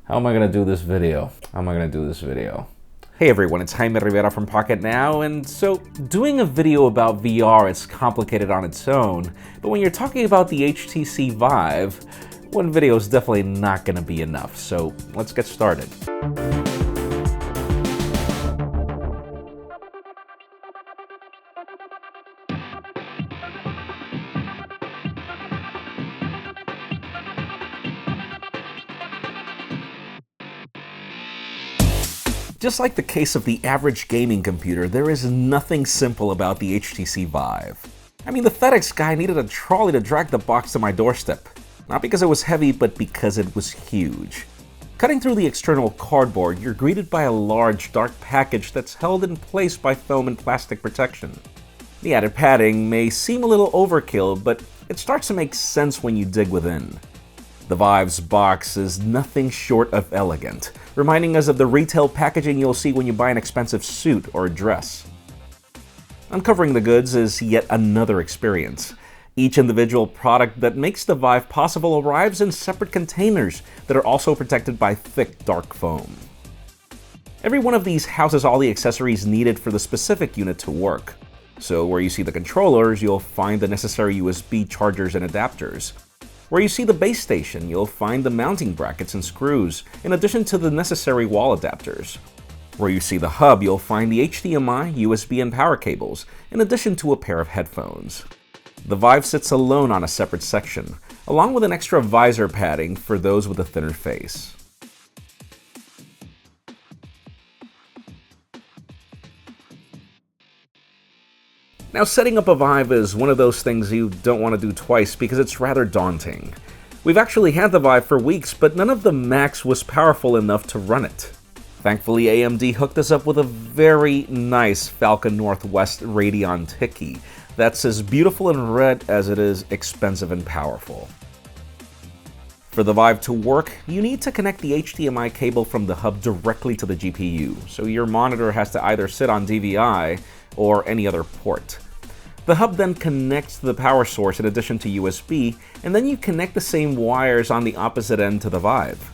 How am I gonna do this video? Hey everyone, it's Jaime Rivera from Pocketnow, and so doing a video about VR is complicated on its own, but when you're talking about the HTC Vive, one video is definitely not gonna be enough, so let's get started. Just like the case of the average gaming computer, there is nothing simple about the HTC Vive. I mean, the Fedex guy needed a trolley to drag the box to my doorstep. Not because it was heavy, but because it was huge. Cutting through the external cardboard, you're greeted by a large, dark package that's held in place by foam and plastic protection. The added padding may seem a little overkill, but it starts to make sense when you dig within. The Vive's box is nothing short of elegant, reminding us of the retail packaging you'll see when you buy an expensive suit or dress. Uncovering the goods is yet another experience. Each individual product that makes the Vive possible arrives in separate containers that are also protected by thick, dark foam. Every one of these houses all the accessories needed for the specific unit to work. So where you see the controllers, you'll find the necessary USB chargers and adapters. Where you see the base station, you'll find the mounting brackets and screws, in addition to the necessary wall adapters. Where you see the hub, you'll find the HDMI, USB, and power cables, in addition to a pair of headphones. The Vive sits alone on a separate section, along with an extra visor padding for those with a thinner face. Now, setting up a Vive is one of those things you don't want to do twice because it's rather daunting. We've actually had the Vive for weeks, but none of the Macs was powerful enough to run it. Thankfully, AMD hooked us up with a very nice Falcon Northwest Radeon Tiki that's as beautiful and red as it is expensive and powerful. For the Vive to work, you need to connect the HDMI cable from the hub directly to the GPU, so your monitor has to either sit on DVI or any other port. The hub then connects to the power source in addition to USB, and then you connect the same wires on the opposite end to the Vive.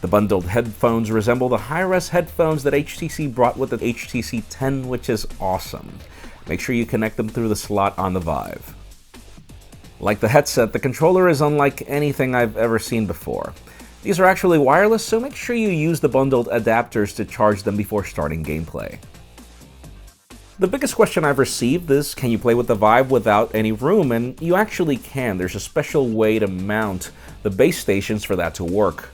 The bundled headphones resemble the high-res headphones that HTC brought with the HTC 10, which is awesome. Make sure you connect them through the slot on the Vive. Like the headset, the controller is unlike anything I've ever seen before. These are actually wireless, so make sure you use the bundled adapters to charge them before starting gameplay. The biggest question I've received is, can you play with the Vive without any room? And you actually can. There's a special way to mount the base stations for that to work.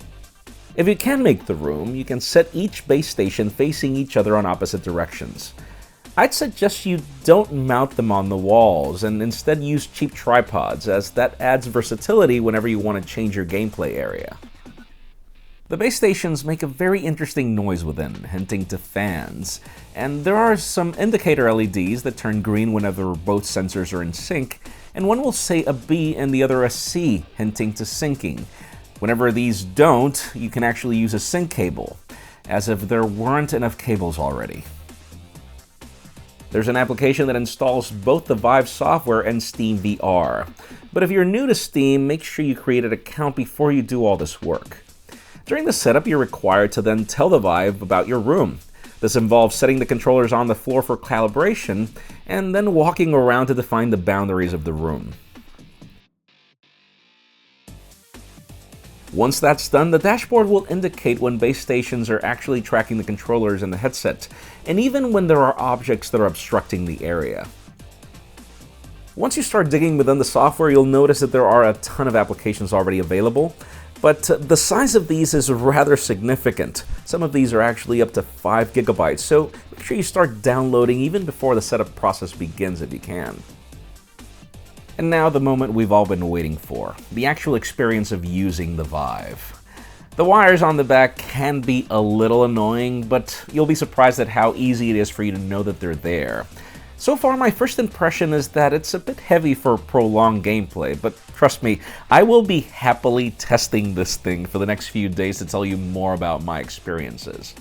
If you can make the room, you can set each base station facing each other on opposite directions. I'd suggest you don't mount them on the walls and instead use cheap tripods, as that adds versatility whenever you want to change your gameplay area. The base stations make a very interesting noise within, hinting to fans, and there are some indicator LEDs that turn green whenever both sensors are in sync, and one will say a B and the other a C, hinting to syncing. Whenever these don't, you can actually use a sync cable, as if there weren't enough cables already. There's an application that installs both the Vive software and Steam VR, but if you're new to Steam, make sure you create an account before you do all this work. During the setup, you're required to then tell the Vive about your room. This involves setting the controllers on the floor for calibration, and then walking around to define the boundaries of the room. Once that's done, the dashboard will indicate when base stations are actually tracking the controllers and the headset, and even when there are objects that are obstructing the area. Once you start digging within the software, you'll notice that there are a ton of applications already available, but the size of these is rather significant. Some of these are actually up to 5 gigabytes, so make sure you start downloading even before the setup process begins if you can. And now the moment we've all been waiting for, the actual experience of using the Vive. The wires on the back can be a little annoying, but you'll be surprised at how easy it is for you to know that they're there. So far, my first impression is that it's a bit heavy for prolonged gameplay, but trust me, I will be happily testing this thing for the next few days to tell you more about my experiences.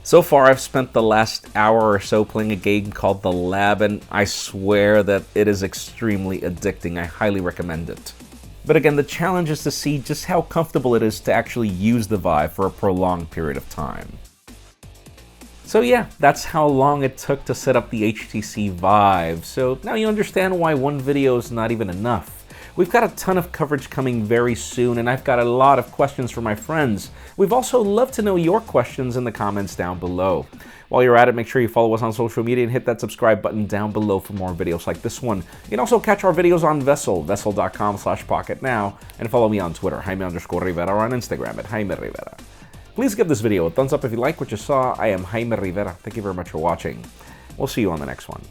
So far, I've spent the last hour or so playing a game called The Lab, and I swear that it is extremely addicting. I highly recommend it. But again, the challenge is to see just how comfortable it is to actually use the Vive for a prolonged period of time. So yeah, that's how long it took to set up the HTC Vive, so now you understand why one video is not even enough. We've got a ton of coverage coming very soon, and I've got a lot of questions from my friends. We'd also love to know your questions in the comments down below. While you're at it, make sure you follow us on social media and hit that subscribe button down below for more videos like this one. You can also catch our videos on Vessel, vessel.com/Pocketnow, and follow me on Twitter, Jaime_Rivera, or on Instagram at Jaime Rivera. Please give this video a thumbs up if you like what you saw. I am Jaime Rivera. Thank you very much for watching. We'll see you on the next one.